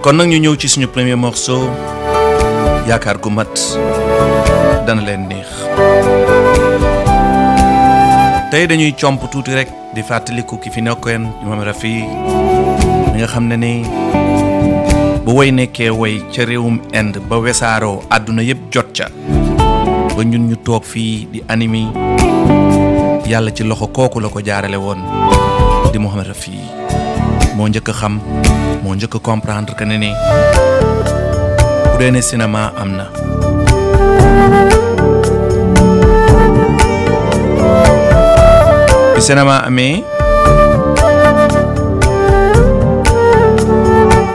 kon nag ñu ñëw ci suñu premier morceau yaakaar gu mat dana leen neex tey dañuy comp tuuti rek di fàttaliku ki fi nekkoon Imam Rafi mi nga xam ne ni bu way nekkee way ca réewum Inde ba wesaaroo àdduna yëpp jot ca ba ñun ñu toog fii di animi yàlla ci loxo kooku la ko jaarale woon di Mouhamed Rafi moo njëkk a xam moo njëkk a comprendre que ne ni bu dee ne cinéma am na bi cinéma amee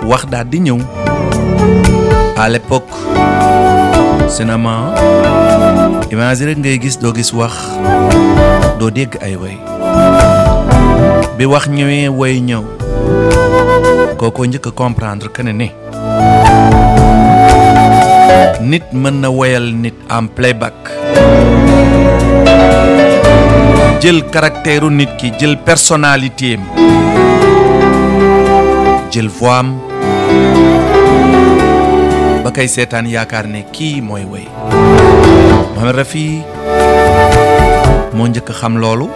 wax daal di ñëw à l'époque cinéma image rek ngay gis doo gis wax doo dégg ay way bi wax ñëwee way ñëw kooko njëkk a comprendre que ne nit mën na woyal nit en playback jël caractère nit ki jël personnalité am jël voix am ba kay seetaan yaakaar ne kii mooy woy Mouhamed Rafi moo njëkk xam loolu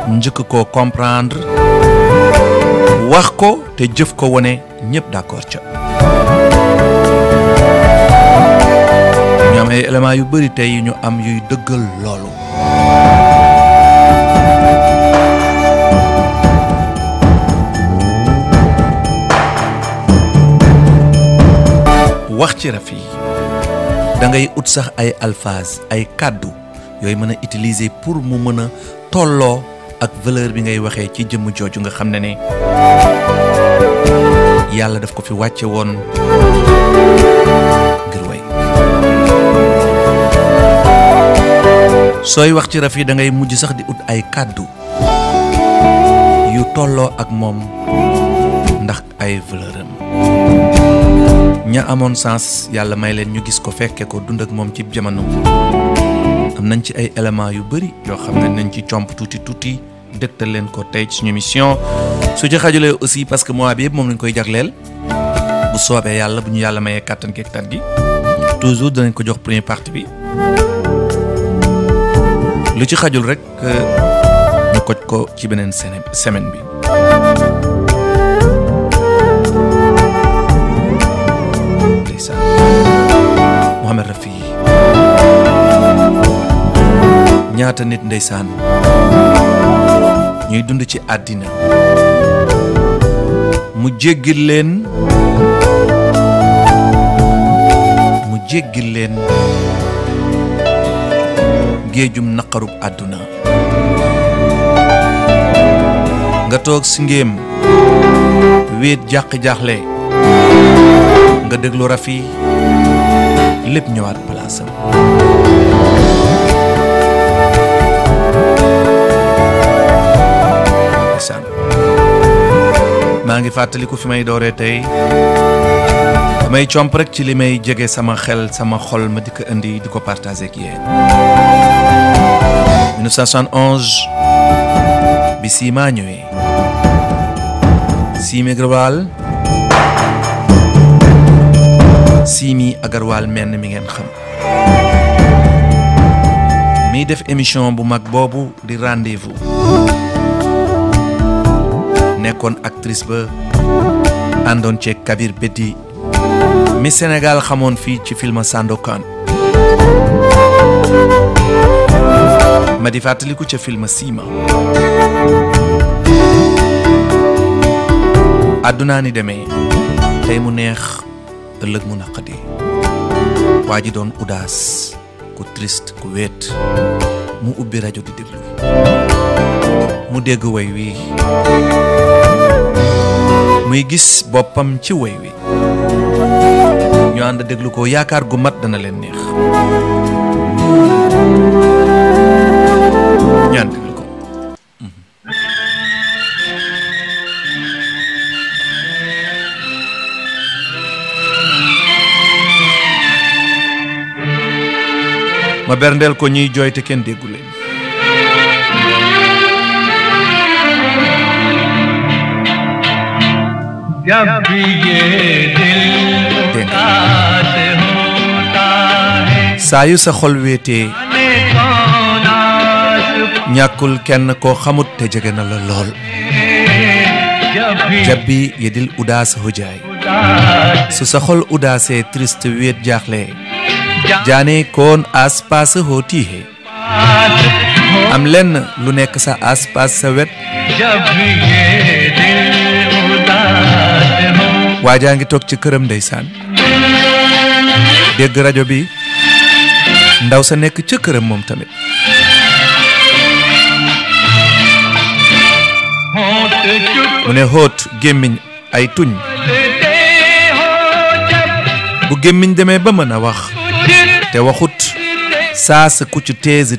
njëkk koo comprendre wax ko te jëf ko wone ñëpp d'accord ca ñu am ay éléments yu bari tey ñu am yuy dëggal loolu wax ci Rafi da ngay ut sax ay alphase ay kàddu yooyu mën a utiliser pour mu mën a tolloo ak valeur bi ngay waxee ci jëmm jooju nga xam ne yàlla daf ko fi wàcce woon ngir way sooy wax ci Rafi da ngay mujj sax di ut ay kàddu yu tolloo ak moom ndax ay valeur am ña amoon sens yàlla may leen ñu gis ko fekke ko dund ak moom ci jamono am nañ ci ay éléments yu bari yoo xam ne nañ ci comp tuuti dëgtal leen ko tey ci suñu émission su ci xajulee aussi parce que mois bi yëpp moom lañ koy jagleel bu soobee yàlla bu ñu yàlla mayee kàttan keeg tat gi toujours danañ ko jox première partie bi lu ci xajul rek ñu koj ko ci beneen semaine bi ndeysaan Mouhamed Rafi ñaata nit ndeysaan ñuy dund ci àddina mu jéggil leen géejum naqarub àdduna nga toog si ngéem wéet jàq-jaaxle nga déglu Rafi lépp ñëwaat palaasam maa ngi fàttaliku fi may dooree tey damay comp rek ci li may jege sama xel sama xol ma di ko indi di ko partager ak yéen 1971 bi Sima ñëwee Simi Agarwal menn mi ngeen xam miy def émission bu mag boobu di rendez-vous nekkoon actrice ba àndoon ceeg Kabir Beddi mi Sénégal xamoon fii ci film Sandokan ma di fàttaliku ca film Sima àddunaa ni demee tey mu neex ëllëg mu naqadi waa ji doon audace ku triste ku wéet mu ubbi rajo di déglu mu dégg way wi muy gis boppam ci way wi ñu ànd déglu ko yaakaar gu mat dana leen neex ñu ànd déglu ko ma berndeel ko ñiy jooy te kenn déggu leen जब भी ये दिल उदास होता है saa yu sa xol wéetee ñàkkul kenn koo xamut te jege na la lool jab bi yedil udaas ho jaay su sa xol udaasee triste wéet jaaxle jaane koon aas paas hooti he am lenn lu nekk sa aas paas sa wet waajaa ngi toog ci këram ndeysaan dégg rajo bi ndaw sa nekk ca këram moom tamit mu ne hóot gémmiñ ay tuñ bu gémmiñ demee ba mën a wax te waxut saa sa kucc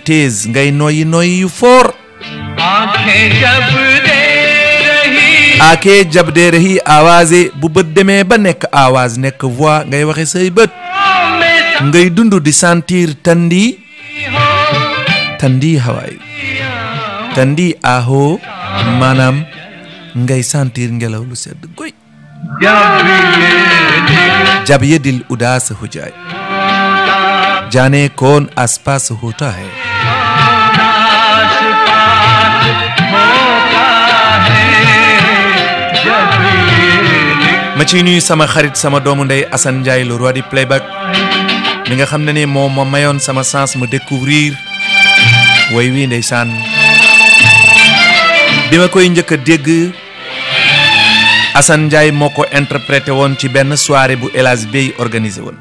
tees ngay noyyi noyyi yu foor aakee jab dee rahi awaase bu bët demee ba nekk awaaz nekk voix ngay waxe say bët ngay dund di sentir tandi hawaay tandi aho maanaam ngay sentir ngelaw lu sedd goy jab yedil udaas hujaay jaane koon aspas hota hai ma ci nuyu sama xarit sama doomu ndey Assane Ndiaye le roi du playback mi nga xam ne ni moom ma mayoon sama chance ma découvrir way wi ndeysaan bi ma koy njëkk a dégg Assane Ndiaye moo ko interprété woon ci benn soirée bu El Hadj Bey organisé woon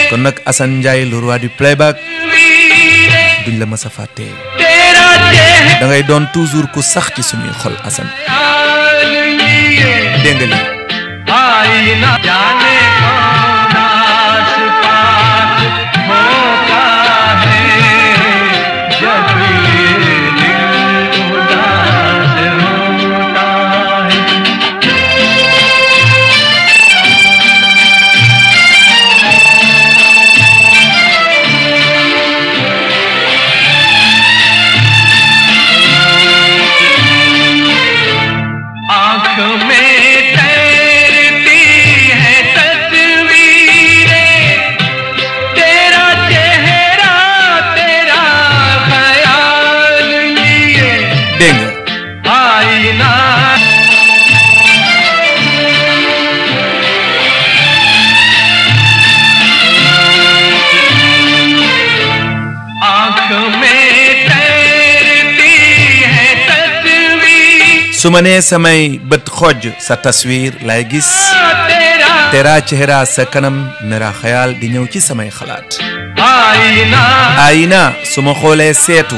kon nag Assane Ndiaye le roi du playback duñ la mës a fàtte da ngay doon toujours ku sax ci suñuy xol Assane dégg nga su ma nee samay bët xoj sa taswir lay gis tera chehra sa kanam mera xayal di ñëw ci samay xalaat ayna su ma xoolee seetu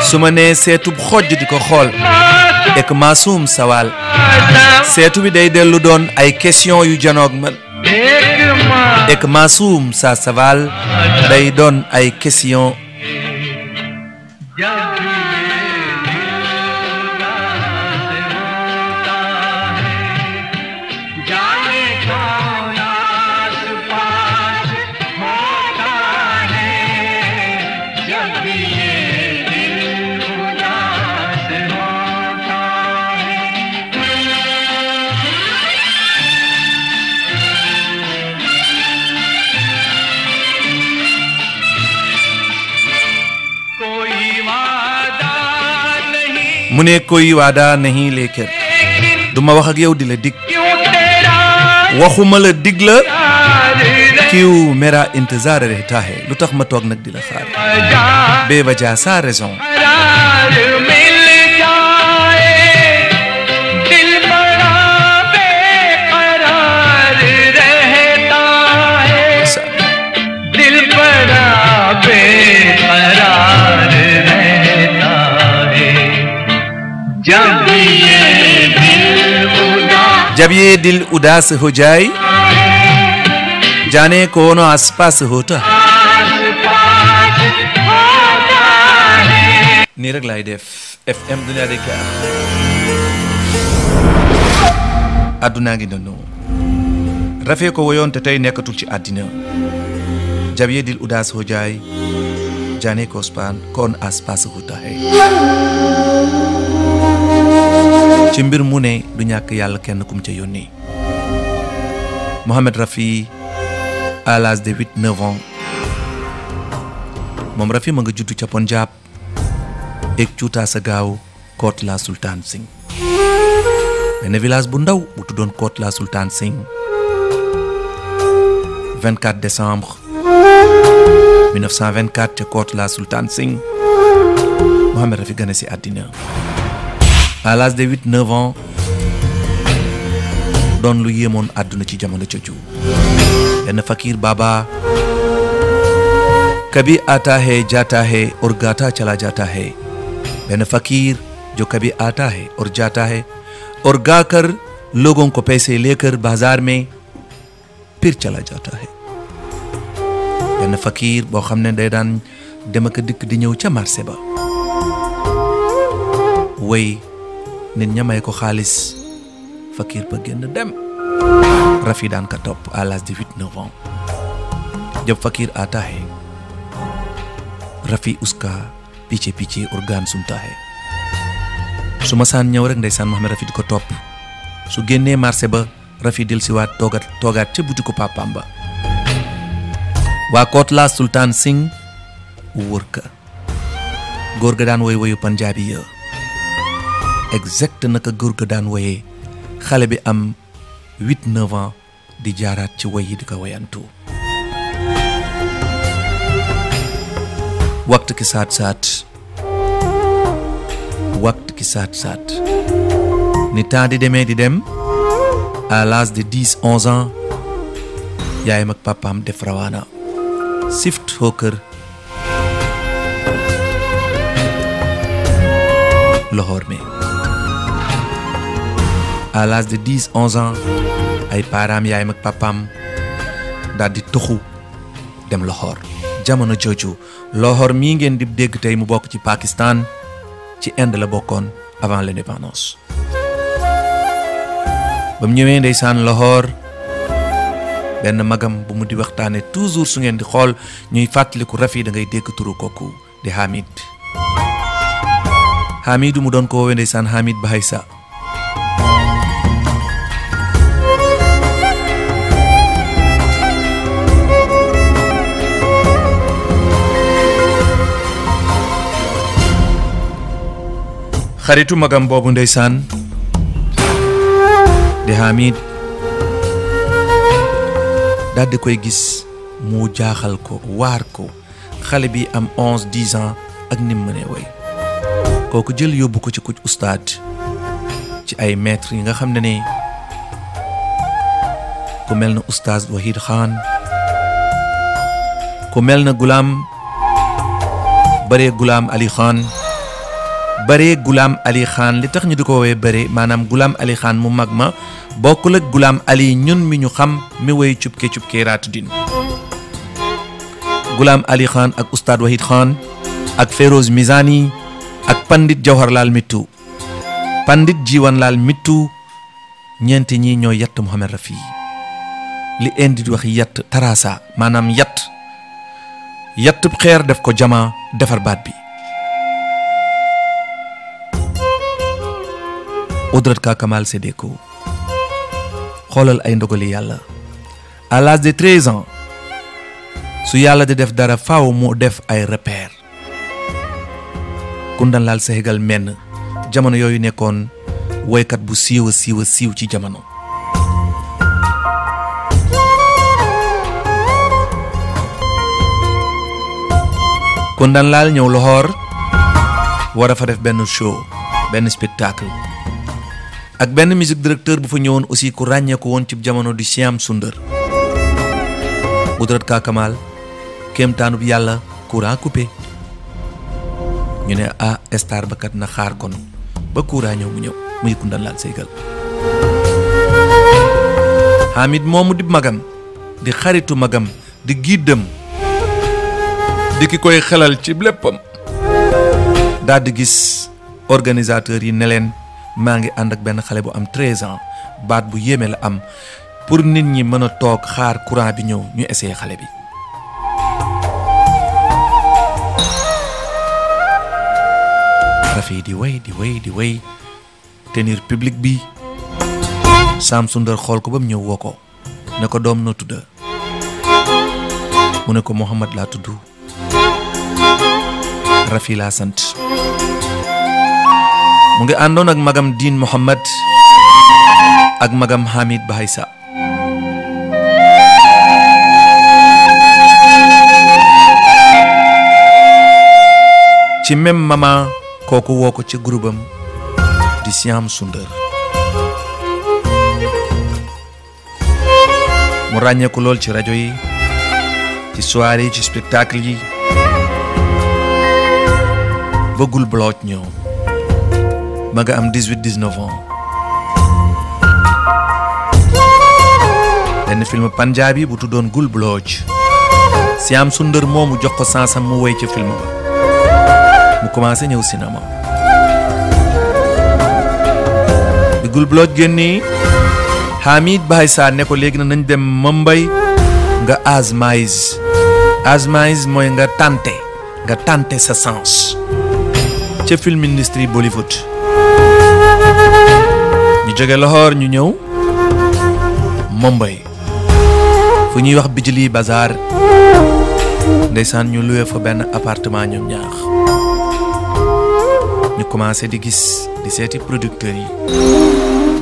su ma nee seetu xoj di ko xool ek maasum sawal seetu bi day dellu doon ay question yu janoog man ek maasum sa sawal day doon ay question mu ne koy waada नहीं लेकर duma wax ak yow di la dig waxuma la dig la kiw मेरा इंतजार रहता है lu tax ma toog nag di la xaar बेवजह sa raison जब ये दिल उदास हो जाए जाने कौन आसपास होता निरग लाइड FM दुनिया देखा अदुना गी ननो रफे को वयोन तtay nekatul ci adina जब ये दिल उदास हो जाए जाने कौन आसपास होता है ci mbir mu ne du ñàkk yàlla kenn kum ca yónni. Mohamed Rafi à l'âge de 8-9 ans moom Rafi ma nga juddu ca Punjab ek Chuta Sagaaw Kotla Sultan Singh benn village bu ndaw bu tuddoon Kotla Sultan Singh 24 décembre 1924 ca Kotla Sultan Singh Mohamed Rafi gane si àddina à l'âge de 8-9 ans doon lu yéemoon àdduna ci jamono jooju benn fakir baba कभी आता है जाता है और गाता चला जाता है benn fakir जो कभी आता है और जाता है और गाकर लोगों को पैसे लेकर बाजार में फिर चला जाता है benn fakir boo xam ne day daan dem ak dikk di ñëw ca marché ba way nit ña may ko xaalis fakir ba génn dem Rafi daan ka topp à l'âge de 8-9 ans जब फकीर आता है रफी उसका पीछे पीछे और गान सुनता है su masaan ñëw rek ndeysaan Mohamed Rafi di ko topp su génnee marché ba Rafi del si waat toogaat ca butiku papaam ba waa Kotla Sultan Singh wër ka góor ga daan woy woyu Punjabi ya exact naka góor ga daan woyee xale bi am 8-9 ans di jaaraat ci woy yi di ko woyantu वक्त के साथ साथ ni temps di demee di dem à l'âge de 10-11 ans yaayam ak papaam def rawaana sift hooker Lahore में à l'âge de 10-11 ans ay param yaayam ak papaam daal di toxu dem Lahore jamono jooju Lahore mii ngeen di dégg tey mu bokk ci Pakistan ci Inde la bokkoon avant l'indépendance ba mu ñëwee ndeysaan Lahore benn magam bu mu di waxtaane toujours su ngeen di xool ñuy fàttaliku Rafi da ngay dégg turu kooku di Hamid mu doon ko woowee ndeysaan Hamid Bahaysa xaritu magam boobu ndeysaan di Hamid daal di koy gis mu jaaxal ko waar ko xale bi am 11-10 ans ak nim mënee way kooku jël yóbbu ko ci kuc ustaad ci ay maître yi nga xam ne ku mel na ustaaz Wahid Khan ku mel na Gulam Ali Khan li tax ñu di ko woowee bare maanaam Gulam Ali Khan mu mag ma bokkul ak Gulam Ali ñun mi ñu xam mi woy cubke raatu din Gulam Ali Khan ak Oustad Wahid Khan ak Feroz Mizani ak Pandit Jawharlal Mittu Pandit Jiwanlal Mittu ñeenti ñi ñoo yatt Mohamed Rafi li indi di wax yatt tarasa maanaam yatt xeer def ko jama defar baat bi Odrat ka Kamal Sedeko xoolal ay ndogali yàlla à l'âge de 13 ans su yàlla di def dara faaw mu def ay repère Kundan Lal Sehegal menn jamono yooyu nekkoon woykat bu siiw ci jamono Kundan Lal ñëw Lahore war a fa def benn show benn spectacle ak benn musique directeur bu fa ñëwoon aussi ku ràññee ko woon ci jamono di Shyam Sundar Odrat ka Kamal kéemtaanub yàlla courant coupé ñu ne star ba kat na xaar kon ba courant ñëw mu ñëw muy Kundan Lal Sehegal Hamid moomu di magam di xaritu magam di giddam di ki koy xelal ci léppam daal di gis organisateur yi ne leen maa ngi ànd ak benn xale bu am 13 ans baat bu yéeme la am pour nit ñi mën a toog xaar courant bi ñëw ñu essayer xale bi Rafi di way tenir public bi Sam Sundar xool ko bam ñëw woo ko ne ko doom noo tudda mu ne ko Mohamed laa tudd Rafi laa sant mu ngi àndoon ak magam Diin Mohamed ak magam Hamid Bahaysa ci même mama kooku woo ko ci groupe am di Siam Sundar mu ràññeeku lool ci rajo yi ci soirée yi ci spectacle yi bëggul bloc ñëw ma nga am 18-19 ans benn film Punjabi bu tuddoon Gul Bloch Siam Sundar moomu jox ko sansam mu woy ci film ba mu commencé ñëw cinéma bi Gul Bloch génni Hamid Bahaysa ne ko léegi na nañ dem Mumbai nga azmaïs mooy nga tenter sa sens ca film industrie Bollywood ñu jóge Lahore ñu ñëw Mumbai fu ñuy wax Bijli Bazar ndeysaan ñu loué fa benn appartement ñoom ñaar ñu commencé di gis di seeti producteurs yi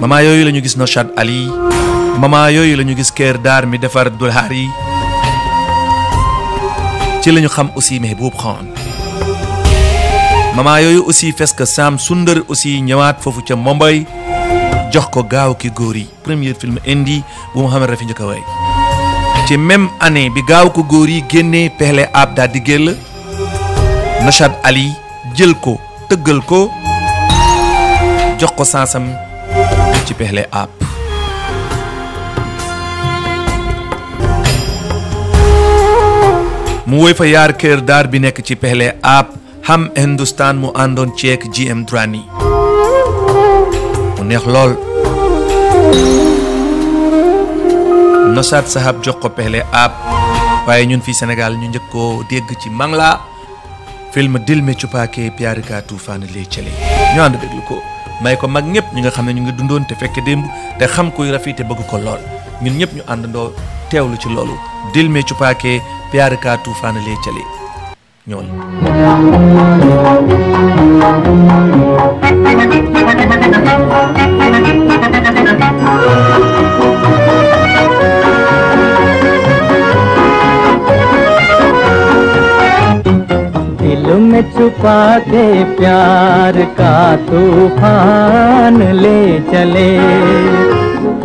mama yooyu la ñu gis Naushad Ali mama yooyu la ñu gis Kirdar mi defar Dulhar yi ci la ñu xam aussi Mehboob Khan mama yooyu aussi fes que Sam Sundar aussi ñëwaat foofu ca Mumbai jox ko Gaaw Ki Góor yi premier film indi bu Mohamed Rafi njëkk a way ci même année bi Gaaw Ki Góor yi génnee Pehle Aap daal di génn Naushad Ali jël ko tëggal ko jox ko sansam ci Pehle Aap mu woy fa yaar Kirdar bi nekk ci Pehle Aap Ham Hindustan mu àndoon ceek GM Durrani mu neex lool Naushad Sahab jox ko Pehle Aap waaye ñun fii Sénégal ñu njëkk koo dégg ci Mangla film Dil Mein Chupa Ke Pyar Ka Tufaan Le Chale ñu ànd déglu ko may ko mag ñëpp ñi nga xam ne ñu ngi dundoon te fekke démb te xam kuy Rafi te bëgg ko lool ñun ñëpp ñu àndandoo teewlu ci loolu Dil Mein Chupa Ke Pyar Ka Tufaan Le Chale ñool दिल में छुपा के प्यार का तूफान ले चले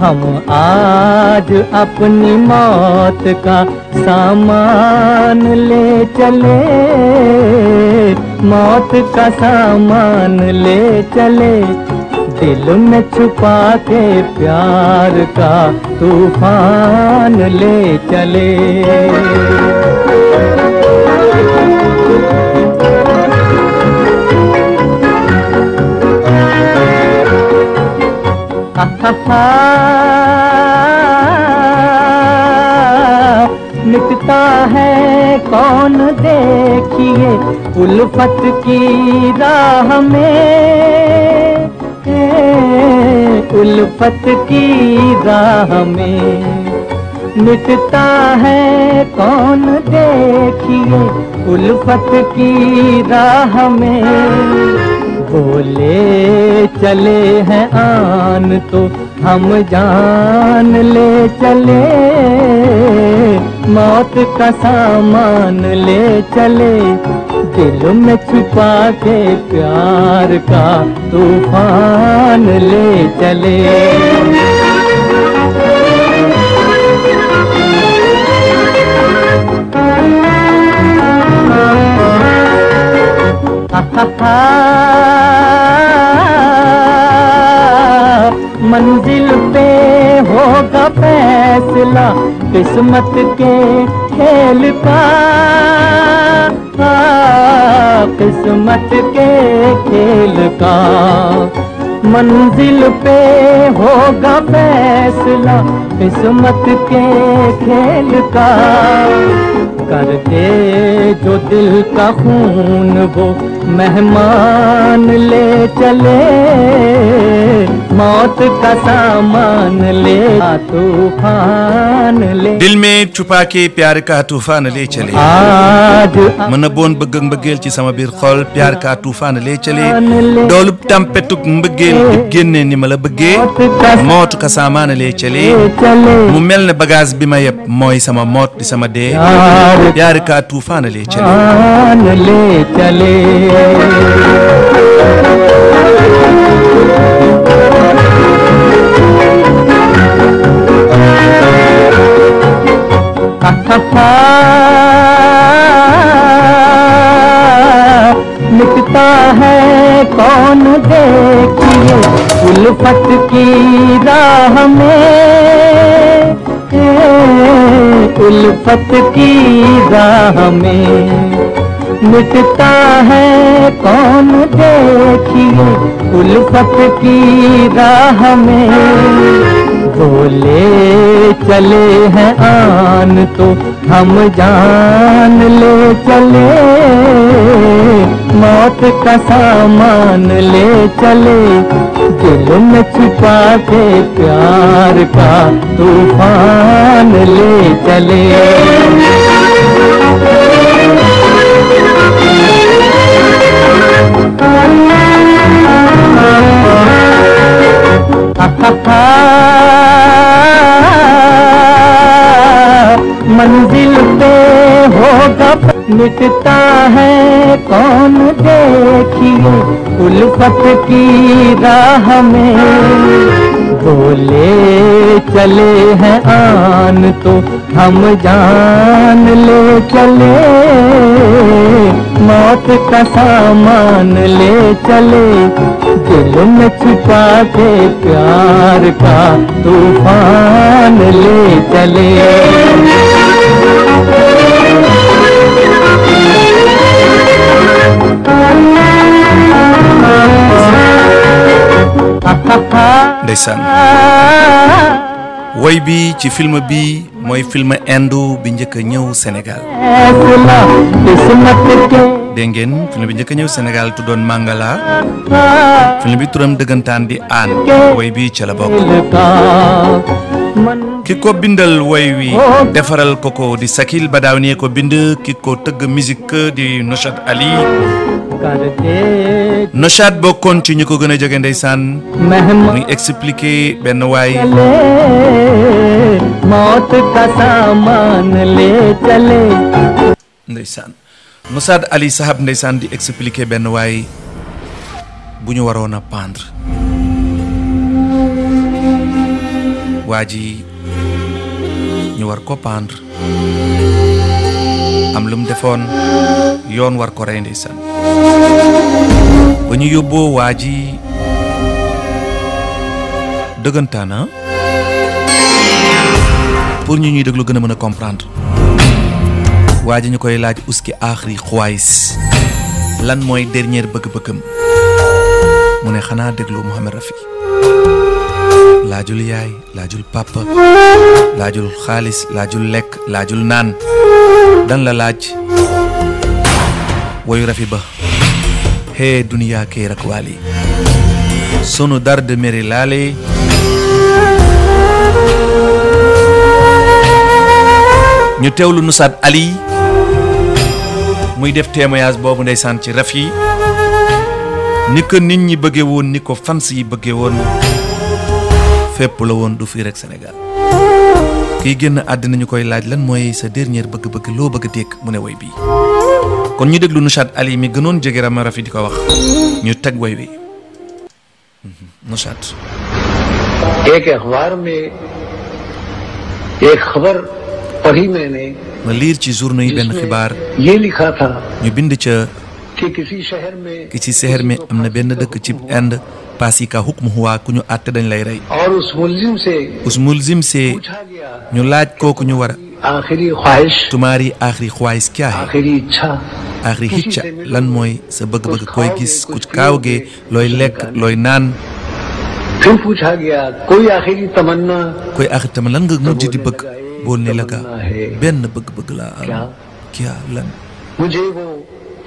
हम आज अपनी मौत का सामान ले चले मौत का सामान ले चले दिल में छुपा के प्यार का तूफान ले चले मिटता है कौन देखिए उल्फत की राह में उल्फत की राह में मिटता है कौन देखिए उल्फत की राह में बोले चले हैं आन तो हम जान ले चले मौत का सामान ले चले दिल में छुपा के प्यार का तूफान ले चले मंजिल पे होगा फैसला किस्मत के खेल का किस्मत के खेल का मंजिल पे होगा फैसला किस्मत के खेल का कर दे जो दिल का खून वो मेहमान ले चले मौत का सामान ले तूफान ले दिल में छुपा के प्यार का तूफान ले चले आज मन बोon bëgg mbëggeel ci sama biir xol प्यार का तूफान ले चले doolub tampetuk mbëggeel di génne ni ma la bëggee mootu ka saamaan le cale mu mel ne bagage bi ma yeb mooy sama moot di sama dee प्यार का तूफान ले चले मिटता है कौन देखिए उल्फत की राह में उल्फत की राह में मिटता है कौन देखिए उल्फत की राह में बोले चले हैं आन तो हम जान ले चले मौत का सामान ले चले दिल में छुपा के प्यार का तूफान ले चले मंजिल पे होगा मिटता है कौन देखिए उल्फत की राह में बोले चले हैं आन तो हम जान ले चले मौत का सामान ले चले दिल में छुपा के प्यार का तूफान ले चले ndeysaan woy bi ci film bi mooy film indo bi njëkk a ñëw Sénégal dégg ngeen film bi njëkk a ñëw Sénégal tuddoon Mangala film bi turam dëggantaan di aan woy bi ca la bokk ki ko bindal woy wi defaral ko di Sakil Badawni ko bind ki ko tëgg musique di Noshad Ali Noshad bokkoon ci ñu ko gën a jóge ndeysaan muy expliquer benn waay मौत का सामान ले चले ndeysaan Noshad Ali Sahab ndeysaan di expliquer benn waay bu ñu waroon a pendre waa ji ñu war ko pendre am lu mu defoon yoon war ko rey ndeysaan ba ñu yóbboo waa ji dëggantaana pour ñu ñuy déglu gën a mën a comprendre waa ji ñu koy laaj uski aaxri xuwaayis lan mooy dernier bëgg-bëggam mu ne xanaa déglu Mouhamed Rafi laajul yaay laajul papa laajul xaalis laajul lekk laajul naan dan la laaj woyu Rafi ba hee duniyaa kee rak waali sunu dard mere laale ñu teewlu Noshad Ali muy def témoignage boobu ndeysaan ci Rafi ni ko nit ñi bëggee woon ni ko fans yi bëggee woon fépp la woon du fii rek Sénégal kiy génn àddina ñu koy laaj lan mooy sa dernier bëgg-bëgg loo bëgg a dégg mu ne woy bi kon ñu déglu Noshad Ali mi gënoon jege Rama Rafi di ko wax ñu teg woy wi Noshad एक अखबार में एक खबर पढ़ी मैंने ma liir ci journaux yi benn xibaar ये लिखा था ñu bind ca कि किसी शहर में ki ci शहर में am na benn dëkk ci Inde paasi ka hukm huwa ku ñu àtte dañ lay rey और उस मुल्जिम से पूछा गया ñu laaj kooku ñu war आखिरी ख्वाहिश तुम्हारी आखिरी ख्वाहिश क्या है आखिरी इच्छा आखिरी इच्छा lan mooy sa bëgg-bëgg koy gis ku kaawge looy lekk looy naan फिर पूछा गया कोई आखिरी तमन्ना koy आखिर tam lan nga mujj di bëgg bool ne la ga benn bëgg-bëgg laa am क्या lan मुझे वो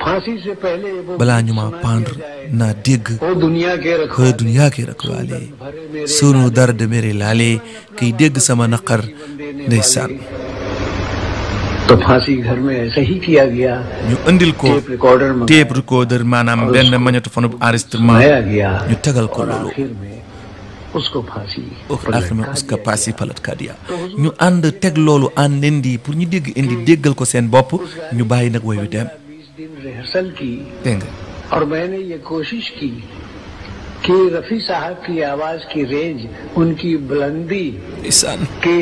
फांसी से पहले वो balaa ñu ma pendre naa dégg ओ दुनिया के है रखवाले दुनिया के रखवाले sunu dard mere laale kiy dégg sama naqar ndeysaan तो फांसी घर में ऐसा ही किया गया ñu andil ko tape recorder में tape recorder maanaam benn magnétophone enregistrement आया गया ñu tegal ko और loolu आखिर में उसको फांसी पर आखिर में लटका उसका दिया paasi palat kadiya ñu ànd teg loolu ànd indi pour ñu dégg indi déggal ko seen bopp ñu bàyyi nag woy wi dem 20 दिन रिहर्सल की dégg nga और मैंने ये कोशिश की कि रफी साहब की आवाज की रेंज उनकी बुलंदी ndeysaan के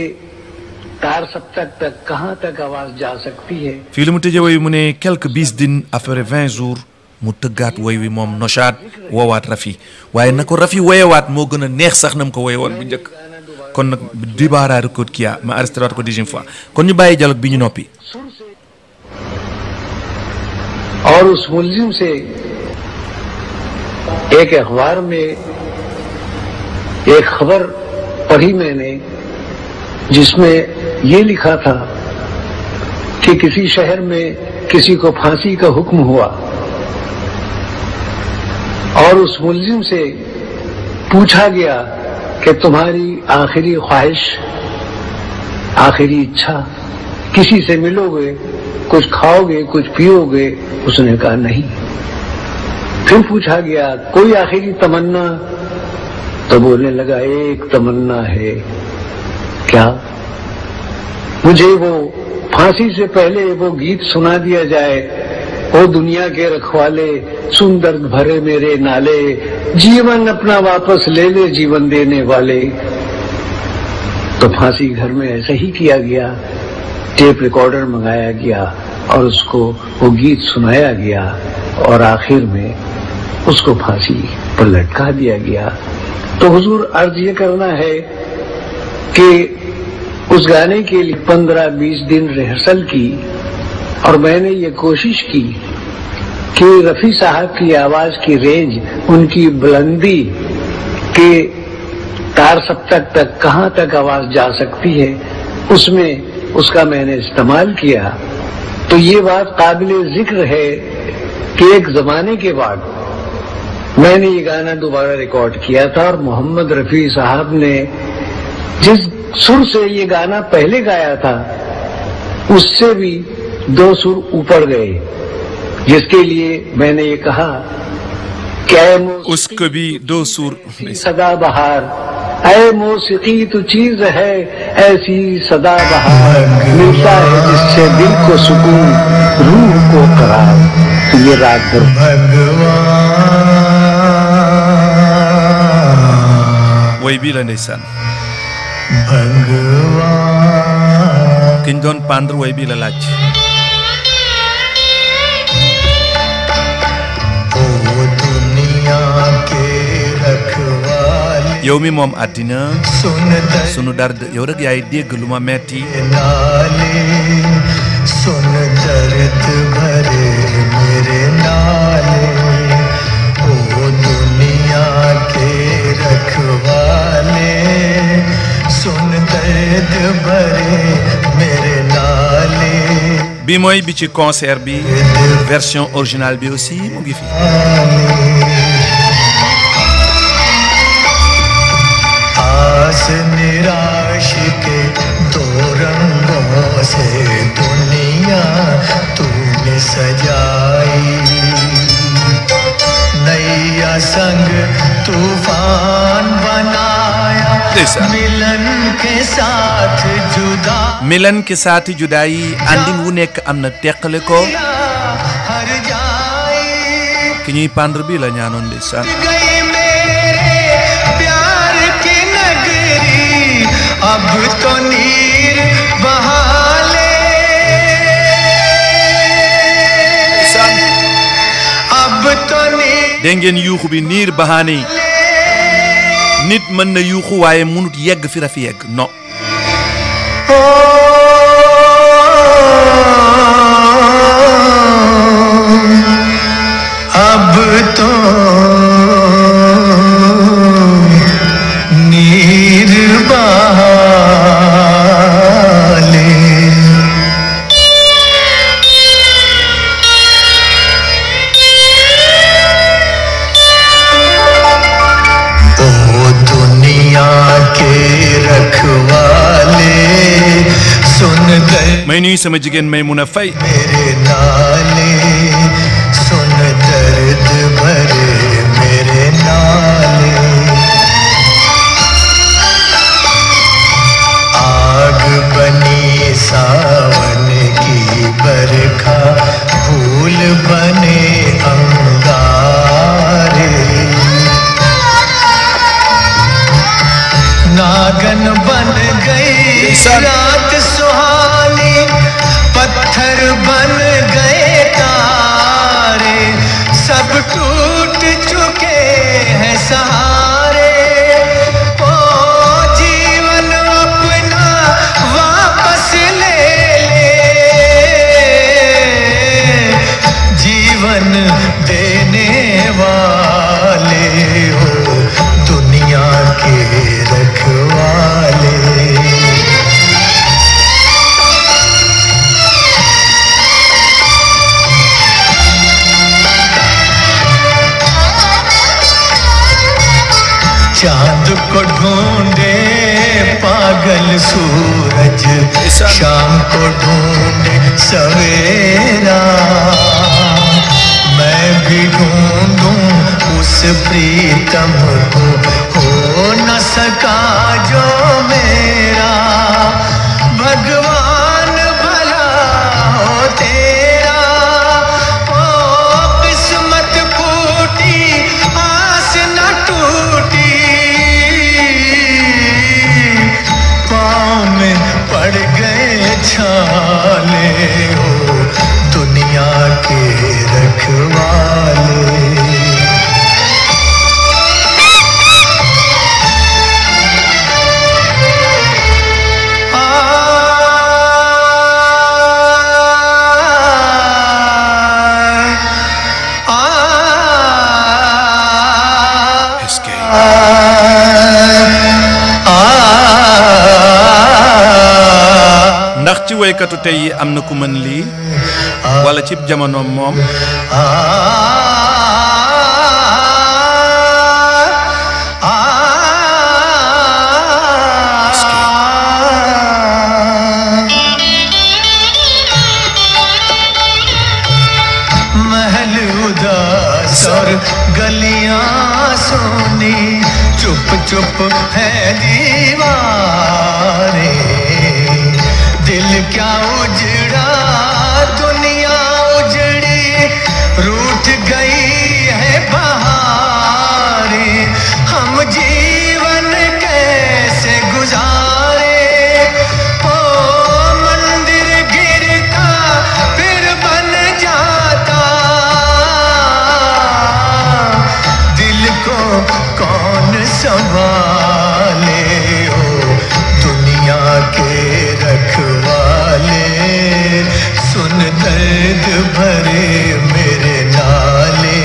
तार सप्तक तक कहाँ तक आवाज जा सकती है fii lu mu tëjee woy wi mu ne quelques bis din après 20 jours mu tëggaat woy wi moom Nochaat woowaat Rafi waaye na ko Rafi woyewaat moo gën a neex sax na mu ko woye woon bu njëkk kon nag Dibara record kia ma arrêté waat ko deuxième fois kon ñu bàyyi dialogue bi ñu noppi और उस मुलजिम से एक अखबार में एक खबर पढ़ी मैंने जिसमें ये लिखा था कि किसी शहर में किसी को फांसी का हुक्म हुआ और उस मुलजिम से पूछा गया कि तुम्हारी आखिरी ख्वाहिश आखिरी इच्छा किसी से मिलोगे कुछ खाओगे कुछ पियोगे उसने कहा नहीं फिर पूछा गया कोई आखिरी तमन्ना तो बोलने लगा एक तमन्ना है क्या मुझे वो फांसी से पहले वो गीत सुना दिया जाए ओ दुनिया के रखवाले सुन दर्द भरे मेरे नाले जीवन अपना वापस ले ले जीवन देने वाले तो फांसी घर में ऐसा ही किया गया टेप रिकॉर्डर मंगाया गया और उसको वो गीत सुनाया गया और आखिर में उसको फांसी पर लटका दिया गया तो हुजूर अर्ज ये करना है कि उस गाने के लिए 15-20 दिन रिहर्सल की और मैंने ये कोशिश की कि रफी साहब की आवाज की रेंज उनकी बुलंदी के तार सप्तक तक कहाँ तक आवाज जा सकती है उसमें उसका मैंने इस्तेमाल किया तो ये बात काबिले जिक्र है कि एक जमाने के बाद मैंने ये गाना दोबारा रिकॉर्ड किया था और मोहम्मद रफी साहब ने जिस सुर से ये गाना पहले गाया था उससे भी 2 सुर ऊपर गए जिसके लिए मैंने ये कहा क्या उसको भी 2 सुर सदा बहार ऐ मौसीकी तो चीज है ऐसी सदा बहार मिलता है जिससे दिल को सुकून रूह को करार तो ये रात woy bii la ndeysaan kiñ doon pendre woy bii la laaj yow mi moom àddina sunu dard yow rek yaay dégg lu ma metti सुन दर्द भरे मेरे नाले ओ दुनिया के रखवाले सुन दर्द भरे मेरे नाले bi mooy bi ci concert bi version originale bi aussi mu ngi fi आस निराश के 2 रंगों से दुनिया तूने सजाई नैया संग तूफान बनाया मिलन के साथ जुदाई andin wu nekk am na teqale ko ki ñuy pendre bi la ñaanoon ndeysaan अब तो नीर बहाले अब तो नीर dégg ngeen yuuxu bi niir bahaane nit mën na yuuxu waaye mënut yegg fi Rafi yegg non अब तो नीर बहाले may nuyu sama jigéen Maymuna Fay मेरे नाले सुन दर्द भरे मेरे नाले आग बनी सावन की बरखा फूल बने अंगारे नागन बन गई रात सुहानी पत्थर बन गए तारे सब टूट चुके हैं सहारे ओ जीवन अपना वापस ले जीवन देने वाले हो दुनिया के रखवाले चांद को ढूंढे पागल सूरज शाम को ढूंढे सवेरा मैं भी ढूंढूं उस प्रीतम को हो न सका जो मेरा भगवान भला हो तेरा ओ किस्मत फूटी आस न टूटी पाँव में पड़ गए छाले हो दुनिया के रखवाले ndax ci waykatu tey yi am na ku mën lii wala ci jamonoom moom महल उदास और गलियां सोनी चुप चुप है दीवारें दिल क्या उजड़ा दुनिया उजड़ी रूठ गई है बहारें हम जीवन कैसे गुजारे ओ मंदिर गिरता फिर बन जाता दिल को कौन संभाले हो दुनिया के रखवाले सुन दर्द भरे मेरे नाले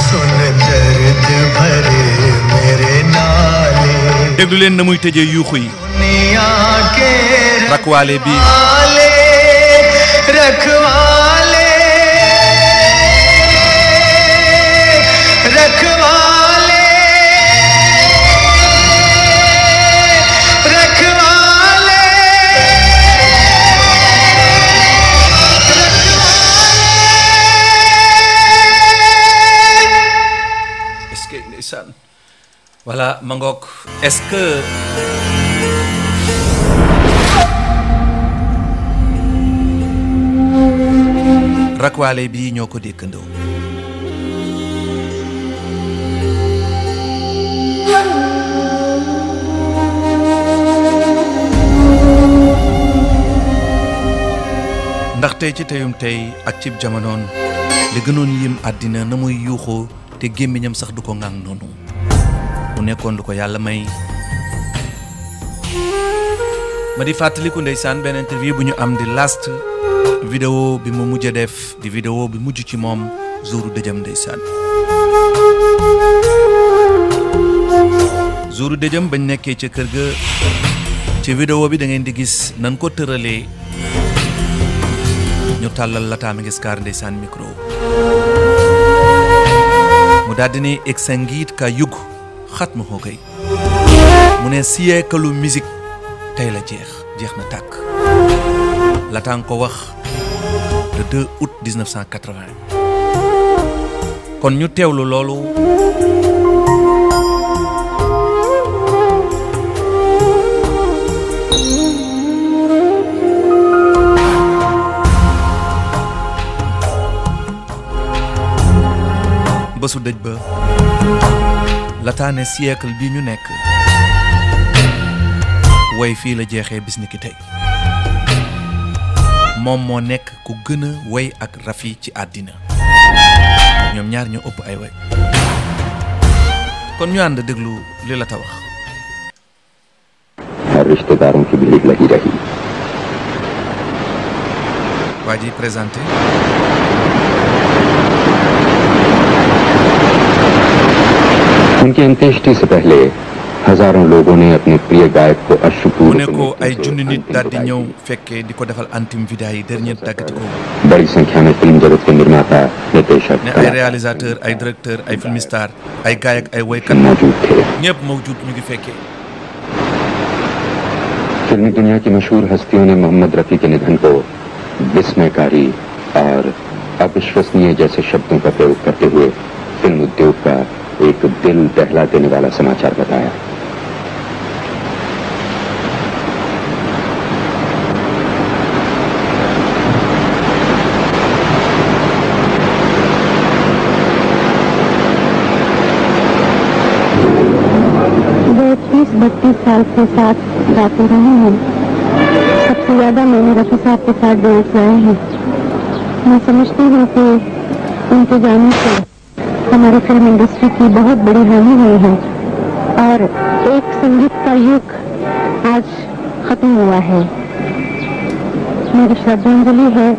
सुन दर्द भरे मेरे नाले déglu leen na muy tëjee yuuxu yi दुनिया के rakwaale bi रखवाले रखवाले रखवाले est-ce que ndeysaan voilà ma ngoog est-ce que rakwaale bi ñoo ko dékkandoo ndax tey ci teyum tey ak cib jamonoon li gënoon yim àddina na muy yuuxoo te gémmiñam sax du ko ŋàng noonu mu nekkoon lu ko yàlla may ma di fàttaliku ndeysaan benn interview bu ñu am di last vidéo bi mu mujj def di vidéo bi mujj ci moom jouru dëjëm ndeysaan jouru dëjëm bañ nekkee ca kër ga ci vidéo bi da ngeen di gis nan ko tëralee ñu tàllal Lata Minguiscar ndeysaan micro mu daldi ni ek sangiit ka yug xat ma xoo kay mu ne siyeekalu musique tey la jeex na tàkk lataa nga ko wax le 2 août 1980 kon ñu teewlu loolu bésu dëj ba lataa ne siècle bi ñu nekk way fii la jeexee bis ni ki tey moom moo nekk ku gën a way ak Rafi ci àddina ñoom ñaar ñoo ëpp ay way kon ñu ànd déglu li la ta wax हर रिश्तेदारों की भीड़ लगी रही waa ji présenté उनकी अंत्येष्टि से पहले हजारों लोगों ने अपने प्रिय गायक को mu अश्रुपूर्ण ne ko ay junni nit daal di ñëw fekkee di ko defal antim vida yi dernier tàggati ko बड़ी संख्या में फिल्म जगत के निर्माता निर्देशक ne ay réalisateur ay directeur ay filmistar ay gaay ak ay waykat मौजूद थे ñëpp mawjud ñu ngi fekkee फिल्मी दुनिया की मशहूर हस्तियों ने मोहम्मद रफी के निधन को विस्मयकारी और अविश्वसनीय जैसे शब्दों का प्रयोग करते हुए फिल्म उद्योग का एक दिल दहला देने वाला समाचार बताया वो 30-32 साल के साथ गाते रहे हैं सबसे ज्यादा मैंने रफी साहब के साथ डुएट गाए हैं मैं समझती हूँ कि उनके जाने से हमारी फिल्म इंडस्ट्री की बहुत बड़ी हानि हुई है और एक संगीत का युग आज खत्म हुआ है मेरी श्रद्धांजलि है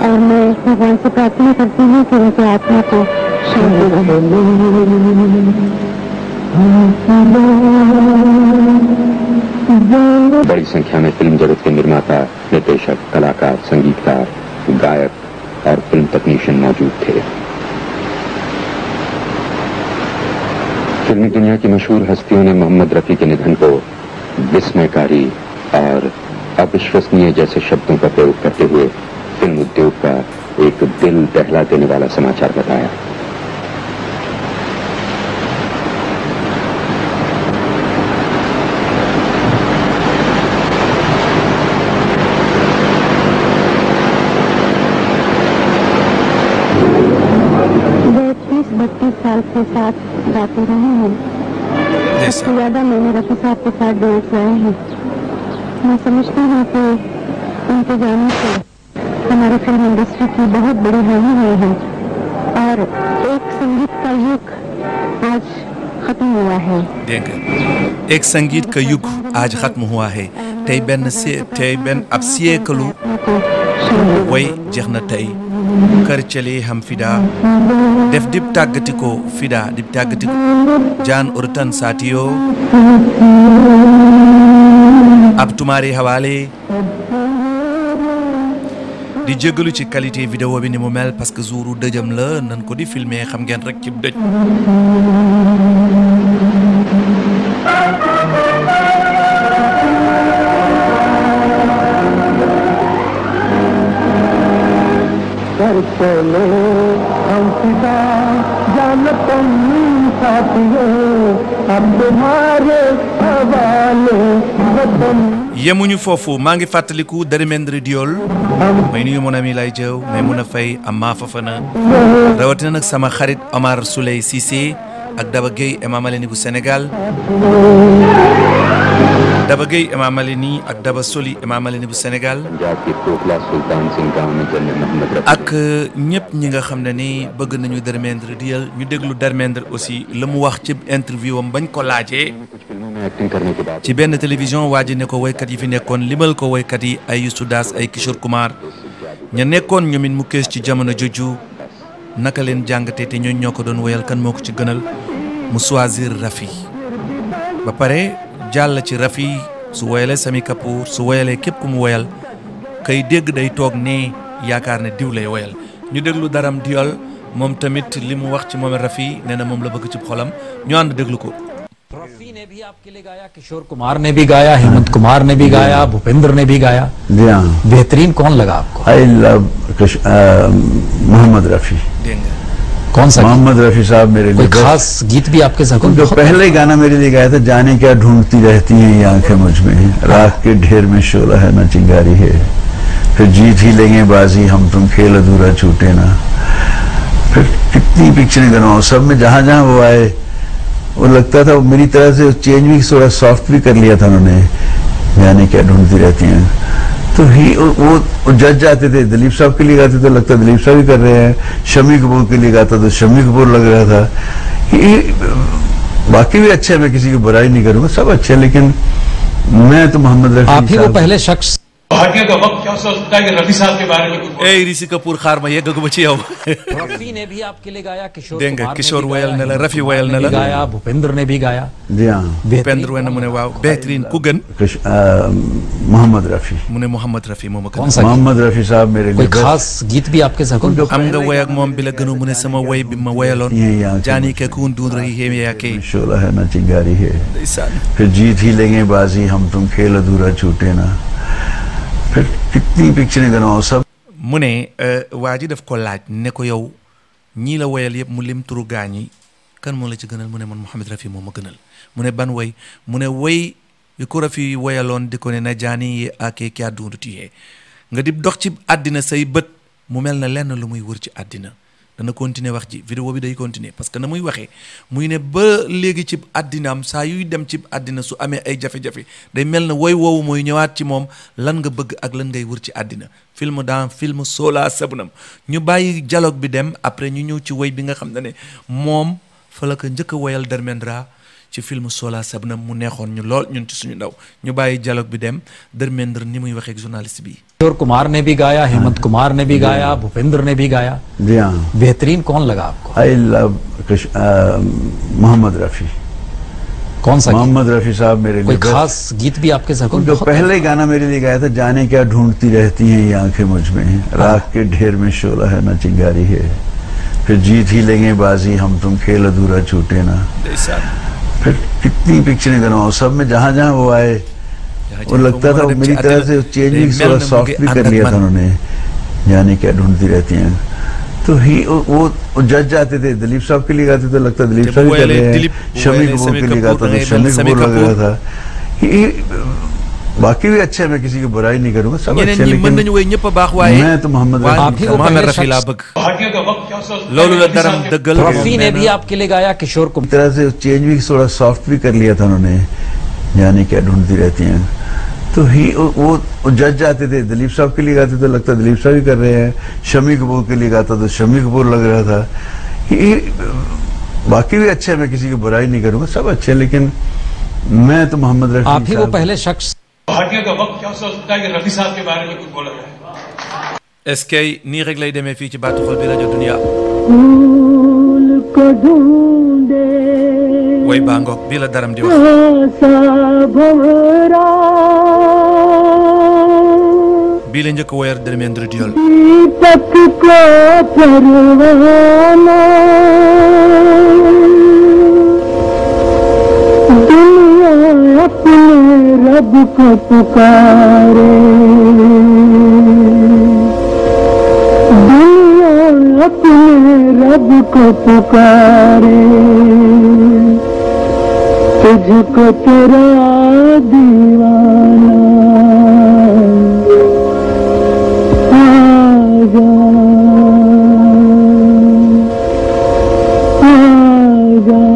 और मैं भगवान से प्रार्थना करती हूँ कि उनकी आत्मा को शांति रहे बड़ी संख्या में फिल्म जगत के निर्माता निर्देशक कलाकार संगीतकार गायक और फिल्म तकनीशियन मौजूद थे फिल्मी दुनिया की मशहूर हस्तियों ने मोहम्मद रफी के निधन को विस्मयकारी और अविश्वसनीय जैसे शब्दों का प्रयोग करते हुए फिल्म उद्योग का एक दिल दहला देने वाला समाचार बताया वो 30-32 साल के साथ गाते रहे हैं सबसे ज्यादा मैंने रफी साहब के साथ डुएट गाए हैं मैं समझती हूँ कि उनके जाने से हमारी फिल्म इंडस्ट्री की बहुत बड़ी हानि हुई है और एक संगीत का युग आज खत्म हुआ है dégg nga एक संगीत का युग आज खत्म हुआ है tey benn ab siècle way jeex na tey kër cëli xam fida def dib tàggatiko fida dib tàggatiko jaan urtan saatiyo ab tumaari hawaale di jégalu ci qualité vidéo bi ni mu mel parce que jouru dëjëm la nan ko di filmer xam ngeen rek ci dëj चले हम फिदा जानतम साथियों अब तुम्हारे हवाले वतन yemuñu foofu maa ngi fàttaliku Darimendre Diol may nuyu mon ami lay jëw may mun a fay Amma Fafana rawatina nag sama xarit Omar Souley Cissé ak Daba Gueye Imam Aleni bu Sénégal Daba Gueye Imam Aleni ak Daba Soli Imam Aleni bu Sénégal Punjab के कोटला सुल्तान सिंह गांव में जन्मे मोहम्मद Rafi ak ñëpp ñi nga xam ne ni bëgg nañu Darimendre Diol ñu déglu Darimendre aussi la mu wax ci interview am bañ ko laajee कुछ फिल्मों में एक्टिंग करने के बाद ci benn télévision waa ji ne ko woykat yi fi nekkoon limal ko woykat yi ay Youssou Das ay Kishore Kumar ña nekkoon ñoomit mu kees ci jamono joju naka leen jàngatee te ñooñ ñoo ko doon woyal kan moo ko ci gënal mu choisir Rafi ba pare jàll ci Rafi su woyalee Sami Kapoor su woyalee képp ku mu woyal kay dégg day toog ne yaakaar ne diw lay woyal ñu déglu Daram Diol moom tamit li mu wax ci moom Rafi nee na moom la bëgg ci xolam ñu ànd déglu ko Rafi ne ने भी आपके लिए गाया, किशोर कुमार ने भी गाया, हेमंत कुमार ने भी गाया, भूपेंद्र ने भी गाया। जी हाँ। बेहतरीन कौन लगा आपको? आई लव मोहम्मद रफी। कौन सा? मोहम्मद रफी साहब मेरे लिए खास गीत भी आपके साथ? जो पहले गाना मेरे लिए गाया था, जाने क्या ढूंढती रहती हैं ये आंखें मुझ में, राख के ढेर में शोला है ना चिंगारी है, फिर जीत ही लेंगे बाजी हम तुम खेल अधूरा छूटे ना। फिर कितनी पिक्चरें गनवाऊं, सब में जहां जहां वो आए वो लगता था, वो मेरी तरह से चेंज भी थोड़ा सॉफ्ट भी कर लिया था उन्होंने, जाने क्या ढूंढती रहती हैं। तो ही वो जज जाते थे, दिलीप साहब के लिए गाते तो लगता दिलीप साहब ही कर रहे हैं, शम्मी कपूर के लिए गाता तो शम्मी कपूर लग रहा था। बाकी भी अच्छे हैं, मैं किसी की बुराई नहीं करूंगा, सब अच्छे हैं, लेकिन मैं तो मोहम्मद रफी। आप ही वो पहले शख्स भाग्य का वक्त क्या सोचता है कि रफी साहब के बारे में कुछ? ए ऋषि कपूर खार में ये गगु बची आओ। रफी ने भी आपके लिए गाया, किशोर वयल ने रफी वयल ने गाया, भूपेंद्र ने भी गाया। जी हाँ। भूपेंद्र ने मुने वाव बेहतरीन कुगन मोहम्मद रफी। मुने मोहम्मद रफी मोहम्मद रफी साहब मेरे लिए खास गीत भी आपके साथ? हमगा वयक मोम बिला गनु मुने समा वय बिमा वयलोन, जाने क्या कौन ढूंढ रही है या के शोला है ना चिंगारी है, फिर जीत ही लेंगे बाजी हम तुम खेल अधूरा छूटे ना। फिर कितनी पिक्चरें गनवाऊं, सब मुने वाजी daf ko laaj ne ko yow ñi la woyal yëpp mu lim turu gaañi kan moo la ci gënal, mu ne man Mouhamed Rafi moo ma gënal. mu ne ban woy, mu ne woy yu ko Rafi woyaloon di ko ne na jaani yi ake kya dunduti yee nga di dox ci àddina say bët mu mel na lenn lu muy wër ci àddina. dana continuer wax ji, vidéo bi day continuer parce que na muy waxee muy ne ba léegi ci àddinaam saa yuy dem ci àddina su amee ay jafe-jafe day mel na woy woowu mooy ñëwaat ci moom, lan nga bëgg ak lan ngay wër ci àddina. film Sola Sabnam ñu bàyyi dialogue bi dem, après ñu ñëw ci woy bi nga xam ne moom fa la ko njëkk a woyal Dharmendra ci film Sola Sabnam mu neexoon ñu lool ñun ci suñu ndaw. ñu bàyyi dialogue bi dem, Dharmendra ni muy waxee ak journaliste bi. Kishore कुमार ने भी गाया, हेमंत कुमार ने भी गाया, भूपेंद्र ने भी गाया। जी हाँ। बेहतरीन कौन लगा आपको? आई लव मोहम्मद रफी। कौन सा? मोहम्मद रफी साहब मेरे लिए खास गीत भी आपके साथ? जो पहले गाना मेरे लिए गाया था, जाने क्या ढूंढती रहती हैं ये आंखें मुझ में, राख के ढेर में शोला है ना चिंगारी है, फिर जीत ही लेंगे बाजी हम तुम खेल अधूरा छूटे ना। फिर कितनी पिक्चरें गनवाऊं, सब में जहां जहां वो आए वो लगता था, वो मेरी तरह से चेंज भी थोड़ा सॉफ्ट भी कर लिया था उन्होंने, जाने क्या ढूंढती रहती हैं। तो ही वो जज जाते थे, दिलीप साहब के लिए गाते तो लगता दिलीप साहब ही कर रहे हैं, शम्मी कपूर के लिए गाता तो शम्मी कपूर लग रहा था। बाकी भी अच्छे हैं, मैं किसी की बुराई नहीं करूंगा, सब अच्छे हैं, लेकिन मैं तो मोहम्मद रफी ला bëgg। भाग्य का वक्त क्या सोचता है? loolu la daram dëggal। Rafi ने भी आपके लिए गाया, किशोर कुमार तरह से चेंज भी थोड़ा सॉफ्ट भी कर लिया था उन्होंने, जाने क्या ढूंढती रहती हैं। तो ही वो जज जाते थे, दिलीप साहब के लिए गाते तो लगता दिलीप साहब ही कर रहे हैं, शम्मी कपूर के लिए गाता तो शम्मी कपूर लग रहा था। बाकी भी अच्छे हैं, मैं किसी की बुराई नहीं करूंगा, सब अच्छे हैं, लेकिन मैं तो मोहम्मद रफी। आप ही वो पहले शख्स। भाग्य का वक्त क्या सोचता है कि रफी साहब के बारे में कुछ बोला जाए? est-ce que nii rek lay demee fii ci Baatu Xol bi rajo Dunia. way baa ngoog bii la daram di wax. bii la njëkk a woyar Dharmendra Diol. रब को पुकारे, दुनिया अपने रब को पुकारे, तुझको तेरा दीवाना आजा आजा आजा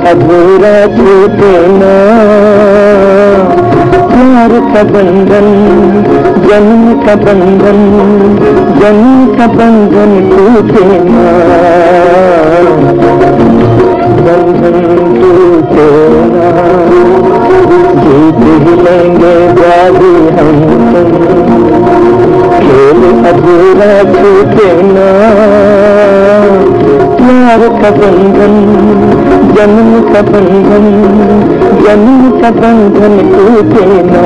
अधूरा छूटे ना, प्यार का बंधन जन्म का बंधन टूटे ना बंधन टूटे ना जीत ही लेंगे बाजी हम खेल अधूरा छूटे ना प्यार का बंधन जन्म का बंधन टूटे ना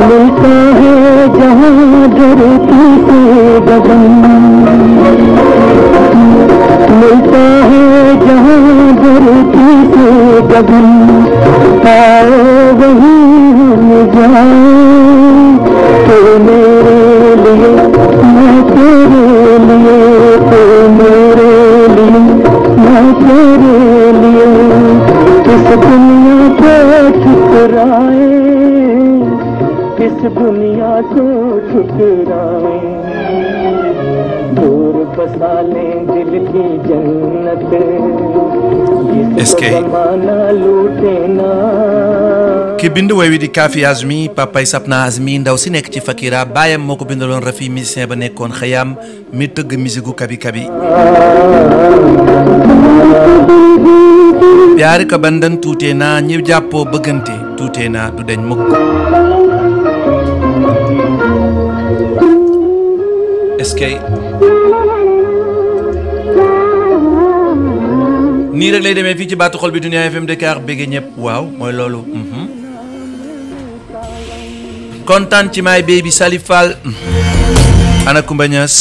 मिलता है जहाँ धरती से गगन मिलता है जहाँ धरती से गगन आओ वहीं हम जाए तो मेरे लिए मैं तेरे लिए तो मेरे लिए मैं तेरे लिए इस दुनिया को ठुकराए इस दुनिया को ठुकराए दूर बसा ले दिल की जन्नत जिसको जमाना लूटे ना ki bindu way wi di Kafi Azmi papay Sapna Azmi ndaw si nek ci Fakira bayam moko bindalon Rafi musicien ba nekkon Xayam mi teug musique kabi kabi प्यार का बंधन टूटे ना ñi jappo beugante touté na du dañ mukk eskay ni rek lay démé fi ci batu xol bi Dunia FM Dakar bégé ñep waaw moy lolu kontaan ci my baby Salifal ana Kumba Niass